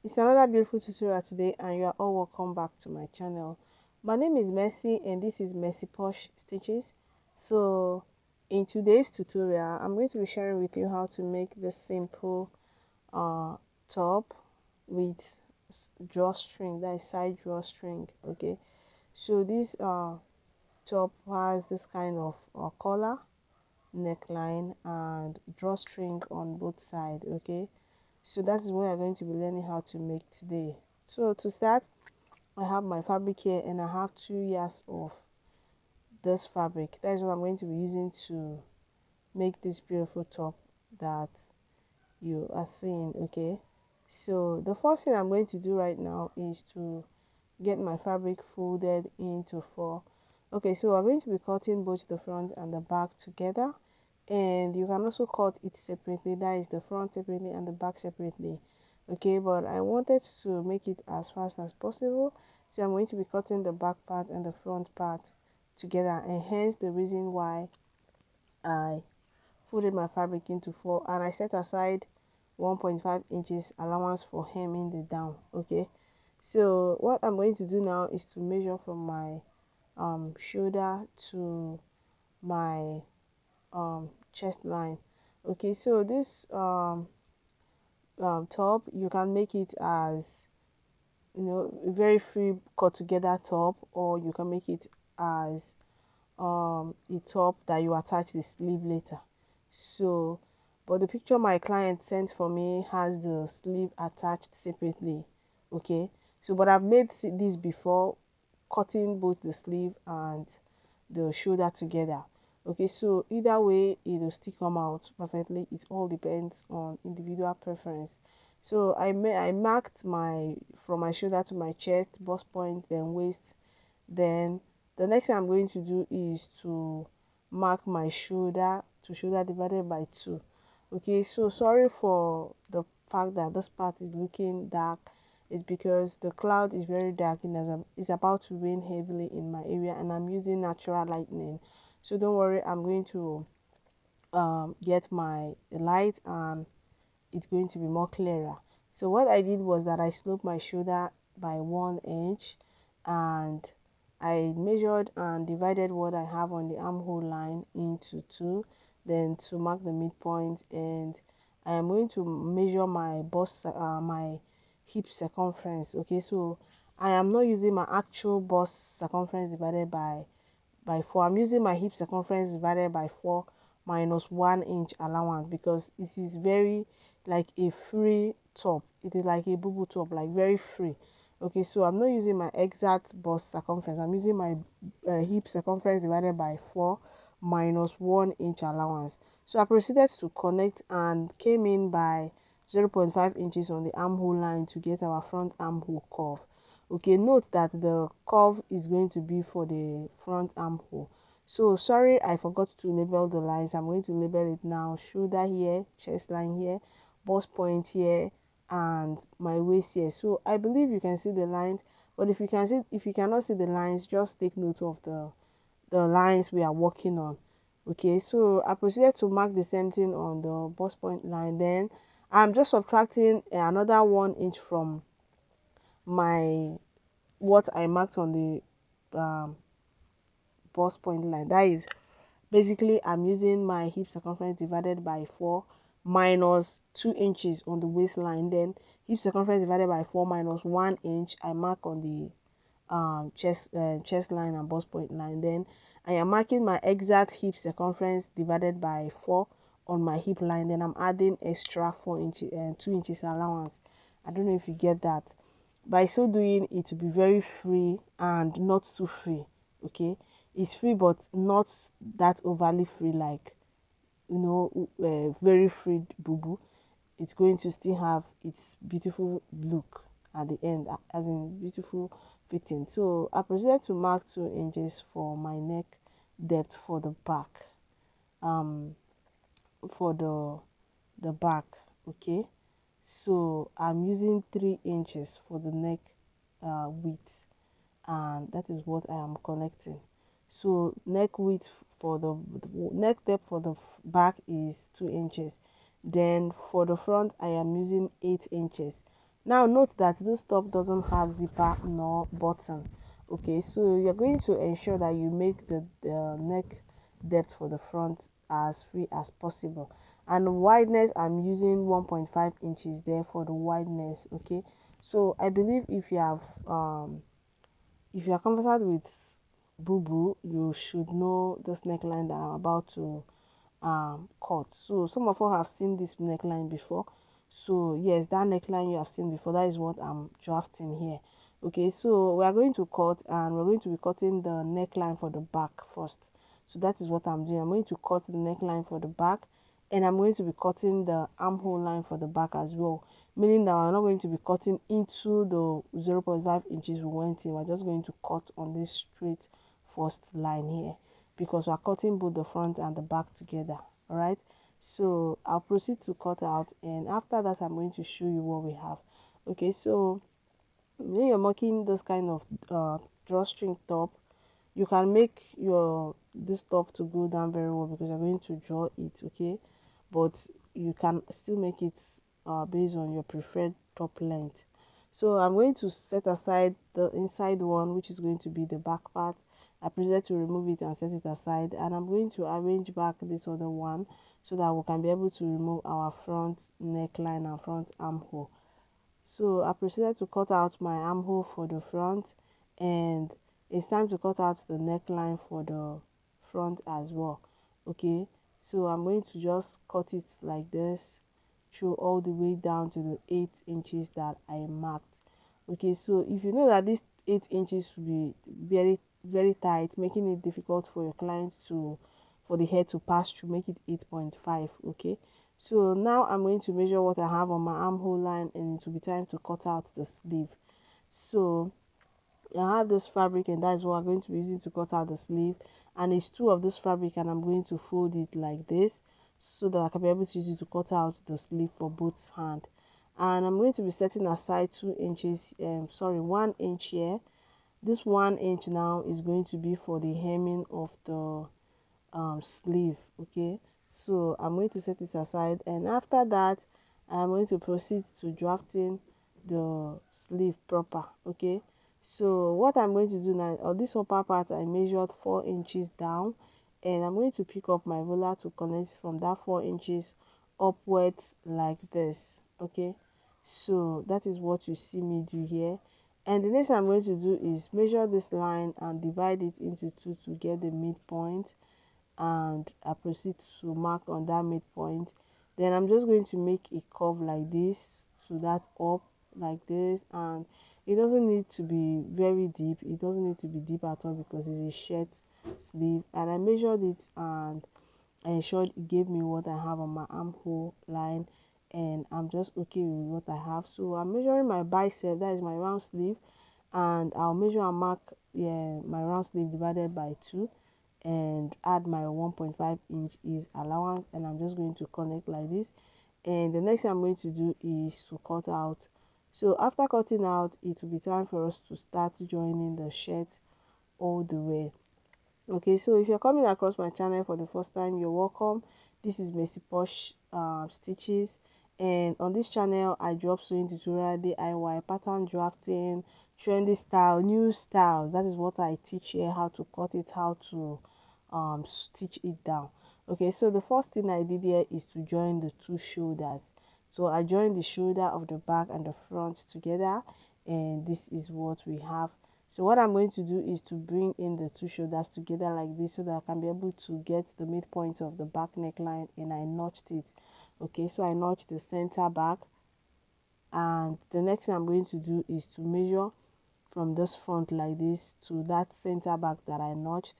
It's another beautiful tutorial today, and you are all welcome back to my channel. My name is Merci, and this is Merci Posh Stitches. So in today's tutorial, I'm going to be sharing with you how to make this simple uh top with drawstring, that is side drawstring. Okay, so this top has this kind of collar, neckline, and drawstring on both sides. Okay, so that is what we're going to be learning how to make today. So to start, I have my fabric here, and I have 2 yards of this fabric. That is what I'm going to be using to make this beautiful top that you are seeing. Okay, so the first thing I'm going to do right now is to get my fabric folded into four. Okay, so we're going to be cutting both the front and the back together, and you can also cut it separately, that is the front separately and the back separately. Okay, but I wanted to make it as fast as possible, so I'm going to be cutting the back part and the front part together, and hence the reason why I folded my fabric into four, and I set aside 1.5 inches allowance for hemming the down. Okay, so what I'm going to do now is to measure from my shoulder to my chest line. Okay, so this top, you can make it as, a very free cut together top, or you can make it as a top that you attach the sleeve later. So but the picture my client sent for me has the sleeve attached separately. Okay, so but I've made this before, cutting both the sleeve and the shoulder together. Okay, so either way it will still come out perfectly. It all depends on individual preference. So I marked my from my shoulder to my chest, bust point, then waist. Then the next thing I'm going to do is to mark my shoulder to shoulder divided by 2. Okay, so sorry for the fact that this part is looking dark. It's because the cloud is very dark, and it's about to rain heavily in my area, and I'm using natural lightning. So don't worry, I'm going to get my light, and it's going to be more clearer. So what I did was that I sloped my shoulder by 1 inch, and I measured and divided what I have on the armhole line into 2, then to mark the midpoint. And I am going to measure my my hip circumference. Okay, so I am not using my actual bust circumference divided by 4. I'm using my hip circumference divided by 4 minus 1 inch allowance, because it is very like a free top. It is like a boo top, like very free. Okay, so I'm not using my exact bust circumference. I'm using my hip circumference divided by 4 minus 1 inch allowance. So I proceeded to connect and came in by 0.5 inches on the armhole line to get our front armhole curve. Okay, note that the curve is going to be for the front armhole. So sorry, I forgot to label the lines. I'm going to label it now. Shoulder here, chest line here, bust point here, and my waist here. So I believe you can see the lines, but if you cannot see the lines, just take note of the lines we are working on. Okay, so I proceeded to mark the same thing on the bust point line. Then I'm just subtracting another 1 inch from my what I marked on the bust point line. That is basically, I'm using my hip circumference divided by 4 minus 2 inches on the waistline. Then hip circumference divided by 4 minus 1 inch I mark on the chest line and bust point line. Then I am marking my exact hip circumference divided by 4 on my hip line. Then I'm adding extra 4 inches and 2 inches allowance. I don't know if you get that. By so doing, it will be very free and not too free. Okay, it's free but not that overly free, like, very free boo boo. It's going to still have its beautiful look at the end, as in beautiful fitting. So I proceeded to mark 2 inches for my neck depth for the back, um for the back. Okay, so I'm using 3 inches for the neck width, and that is what I am connecting. So neck width for the neck depth for the back is 2 inches. Then for the front I am using 8 inches. Now note that this top doesn't have zipper nor button. Okay, so you're going to ensure that you make the neck depth for the front as free as possible, and wideness I'm using 1.5 inches there for the wideness. Okay, so I believe if you are conversant with boo boo, you should know this neckline that I'm about to cut. So some of us have seen this neckline before. So yes, that neckline you have seen before, that is what I'm drafting here. Okay, so we are going to cut, and we're going to be cutting the neckline for the back first. So that is what I'm doing. I'm going to cut the neckline for the back, and I'm going to be cutting the armhole line for the back as well, meaning that we're not going to be cutting into the 0.5 inches we went in. We're just going to cut on this straight first line here, because we're cutting both the front and the back together. All right, so I'll proceed to cut out, and after that I'm going to show you what we have. Okay, so when you're making this kind of drawstring top, you can make your this top to go down very well because you're going to draw it. Okay, but you can still make it based on your preferred top length. So I'm going to set aside the inside one, which is going to be the back part. I prefer to remove it and set it aside, and I'm going to arrange back this other one so that we can be able to remove our front neckline and front armhole. So I proceeded to cut out my armhole for the front, and it's time to cut out the neckline for the front as well. Okay, so I'm going to just cut it like this through all the way down to the 8 inches that I marked. Okay, so if you know that this 8 inches will be very tight, making it difficult for your client to for the hair to pass through, make it 8.5. Okay, so now I'm going to measure what I have on my armhole line, and it will be time to cut out the sleeve. So I have this fabric, and that is what I'm going to be using to cut out the sleeve, and it's two of this fabric, and I'm going to fold it like this so that I can be able to use it to cut out the sleeve for both hands. And I'm going to be setting aside 2 inches, 1 inch here. This 1 inch now is going to be for the hemming of the sleeve. Okay, so I'm going to set it aside, and after that I'm going to proceed to drafting the sleeve proper. Okay, so what I'm going to do now, on this upper part I measured 4 inches down, and I'm going to pick up my ruler to connect from that 4 inches upwards like this. Okay, so that is what you see me do here. And the next thing I'm going to do is measure this line and divide it into two to get the midpoint, and I proceed to mark on that midpoint. Then I'm just going to make a curve like this to that up like this, and it doesn't need to be very deep, it doesn't need to be deep at all because it's a shirt sleeve. And I measured it, and I ensured it gave me what I have on my armhole line, and I'm just okay with what I have. So I'm measuring my bicep, that is my round sleeve, and I'll measure and mark, yeah, my round sleeve divided by 2, and add my 1.5 inch is allowance, and I'm just going to connect like this. And the next thing I'm going to do is to cut out. So after cutting out, it will be time for us to start joining the shirt all the way. Okay, so if you're coming across my channel for the first time, you're welcome. This is Merci Stitches, and on this channel I drop sewing tutorial, DIY, pattern drafting, trendy style, new styles. That is what I teach here, how to cut it, how to stitch it down. Okay, so the first thing I did here is to join the two shoulders. So I joined the shoulder of the back and the front together, and this is what we have. So what I'm going to do is to bring in the two shoulders together like this so that I can be able to get the midpoint of the back neckline, and I notched it. Okay, so I notched the center back, and the next thing I'm going to do is to measure from this front like this to that center back that I notched,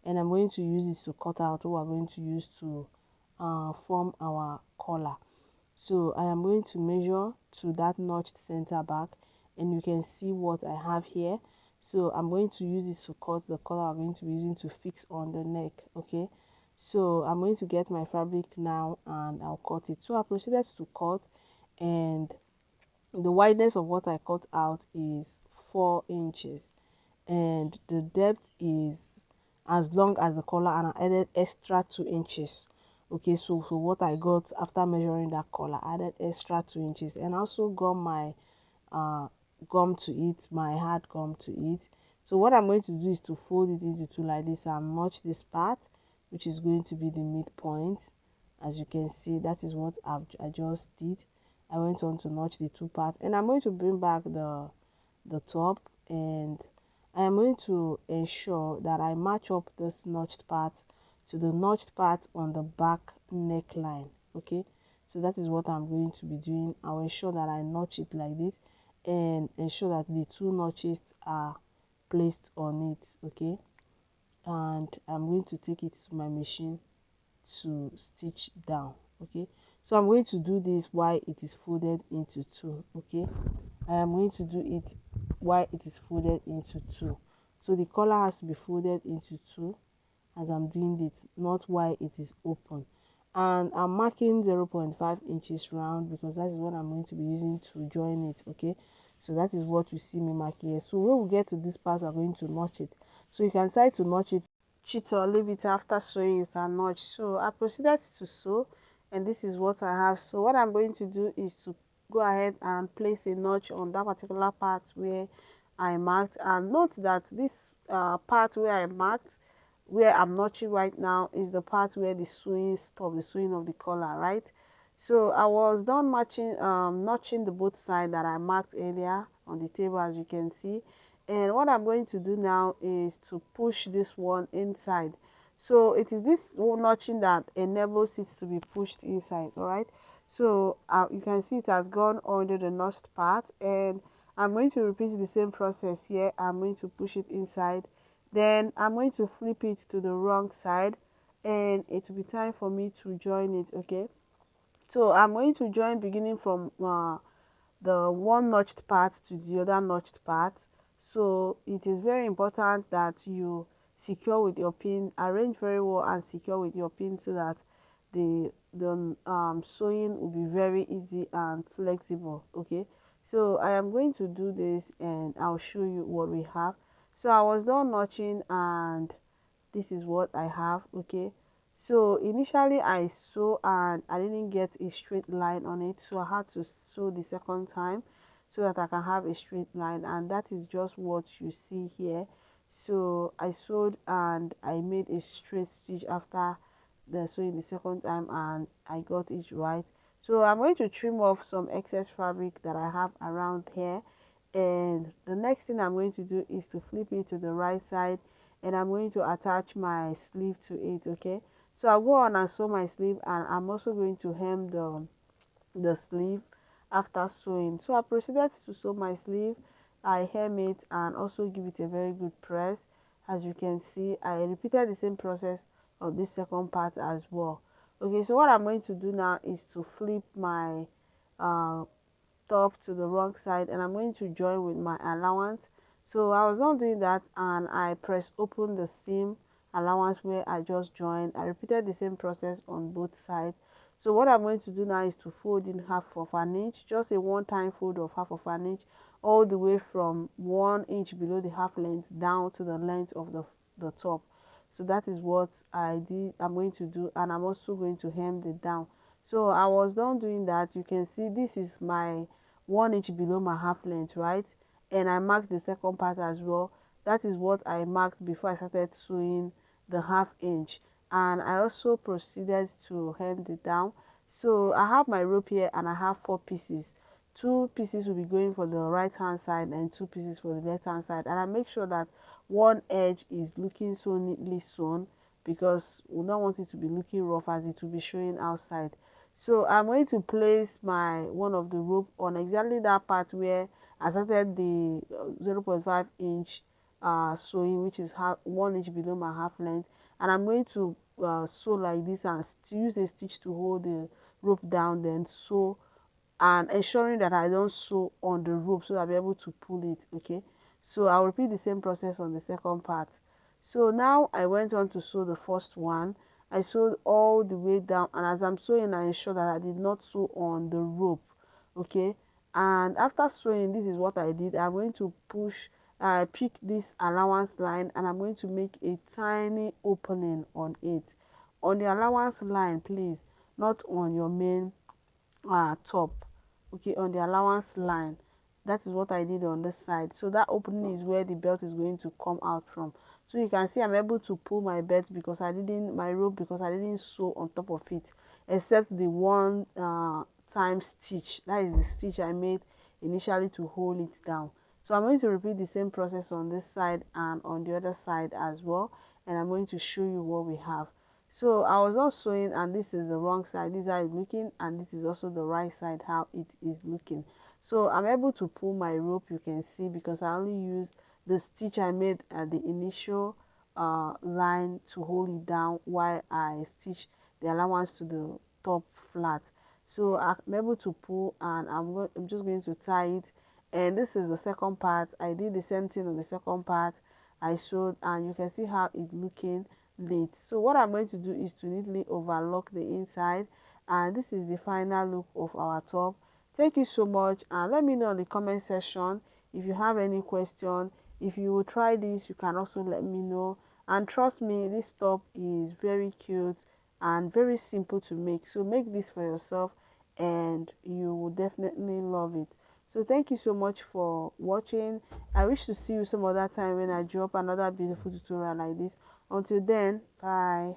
and I'm going to use it to cut out what we're going to use to form our collar. So I am going to measure to that notched center back, and you can see what I have here. So I'm going to use it to cut the collar I'm going to be using to fix on the neck. Okay, so I'm going to get my fabric now, and I'll cut it. So I proceeded to cut, and the wideness of what I cut out is 4 inches, and the depth is as long as the collar, and I added extra 2 inches. Okay, so what I got after measuring that collar, I added extra 2 inches, and also got my uh, gum to it, my hard gum to it. So what I'm going to do is to fold it into two like this and notch this part, which is going to be the midpoint. As you can see, that is what I just did. I went on to notch the two parts, and I'm going to bring back the top, and I am going to ensure that I match up this notched part to the notched part on the back neckline. Okay, so that is what I'm going to be doing. I'll ensure that I notch it like this and ensure that the two notches are placed on it. Okay, and I'm going to take it to my machine to stitch down. Okay, so I'm going to do this while it is folded into two. Okay, I am going to do it while it is folded into two. So the collar has to be folded into two as I'm doing it, not while it is open. And I'm marking 0.5 inches round because that is what I'm going to be using to join it. Okay, so that is what you see me mark here. So when we get to this part, we're going to notch it. So you can try to notch it, cheat or leave it. After sewing, you can notch. So I proceeded to sew, and this is what I have. So what I'm going to do is to go ahead and place a notch on that particular part where I marked, and note that this part where I marked, where I'm notching right now, is the part where the sewing stop, the sewing of the collar, right? So I was done notching the both side that I marked earlier on the table, as you can see. And what I'm going to do now is to push this one inside. So it is this notching that enables it to be pushed inside. All right, so you can see it has gone under the notched part, and I'm going to repeat the same process here. I'm going to push it inside, then I'm going to flip it to the wrong side, and it will be time for me to join it. Okay, so I'm going to join beginning from the one notched part to the other notched part. So it is very important that you secure with your pin, arrange very well and secure with your pin, so that the sewing will be very easy and flexible. Okay, so I am going to do this and I'll show you what we have. So I was done notching, and this is what I have. Okay, so initially I sew and I didn't get a straight line on it, so I had to sew the second time so that I can have a straight line, and that is just what you see here. So I sewed and I made a straight stitch after the sewing the second time, and I got it right. So I'm going to trim off some excess fabric that I have around here, and the next thing I'm going to do is to flip it to the right side, and I'm going to attach my sleeve to it. Okay, so I'll go on and sew my sleeve, and I'm also going to hem the sleeve after sewing. So I proceeded to sew my sleeve. I hem it and also give it a very good press. As you can see, I repeated the same process of this second part as well. Okay, so what I'm going to do now is to flip my uh, top to the wrong side, and I'm going to join with my allowance. So I was not doing that, and I press open the seam allowance where I just joined. I repeated the same process on both sides. So what I'm going to do now is to fold in half of an inch, just a one-time fold of half of an inch, all the way from 1 inch below the half length down to the length of the top. So that is what I'm going to do, and I'm also going to hem it down. So I was done doing that. You can see this is my 1 inch below my half length, right? And I marked the second part as well. That is what I marked before I started sewing the half inch, and I also proceeded to hem it down. So I have my rope here, and I have 4 pieces. 2 pieces will be going for the right hand side and 2 pieces for the left hand side, and I make sure that one edge is looking so neatly sewn, because we don't want it to be looking rough as it will be showing outside. So I'm going to place my one of the rope on exactly that part where I started the 0.5 inch sewing, which is 1 inch below my half length, and I'm going to sew like this and use a stitch to hold the rope down, then sew, and ensuring that I don't sew on the rope so that I'll be able to pull it. Okay, so I'll repeat the same process on the second part. So now I went on to sew the first one. I sewed all the way down, and as I'm sewing, I ensure that I did not sew on the rope. Okay, and after sewing, this is what I did. I'm going to pick this allowance line, and I'm going to make a tiny opening on it, on the allowance line, please, not on your main top. Okay, on the allowance line, that is what I did on this side. So that opening is where the belt is going to come out from. So you can see I'm able to pull my belt because my rope, because I didn't sew on top of it, except the one time stitch. That is the stitch I made initially to hold it down. So I'm going to repeat the same process on this side and on the other side as well, and I'm going to show you what we have. So I was not sewing, and this is the wrong side, this is how it's looking, and this is also the right side, how it is looking. So I'm able to pull my rope, you can see, because I only used the stitch I made at the initial line to hold it down while I stitch the allowance to the top flat. So I'm able to pull, and I'm just going to tie it. And this is the second part. I did the same thing on the second part. I sewed, and you can see how it's looking neat. So what I'm going to do is to neatly overlock the inside, and this is the final look of our top. Thank you so much, and let me know in the comment section if you have any question. If you will try this, you can also let me know. And trust me, this top is very cute and very simple to make. So make this for yourself and you will definitely love it. So thank you so much for watching. I wish to see you some other time when I drop another beautiful tutorial like this. Until then, bye.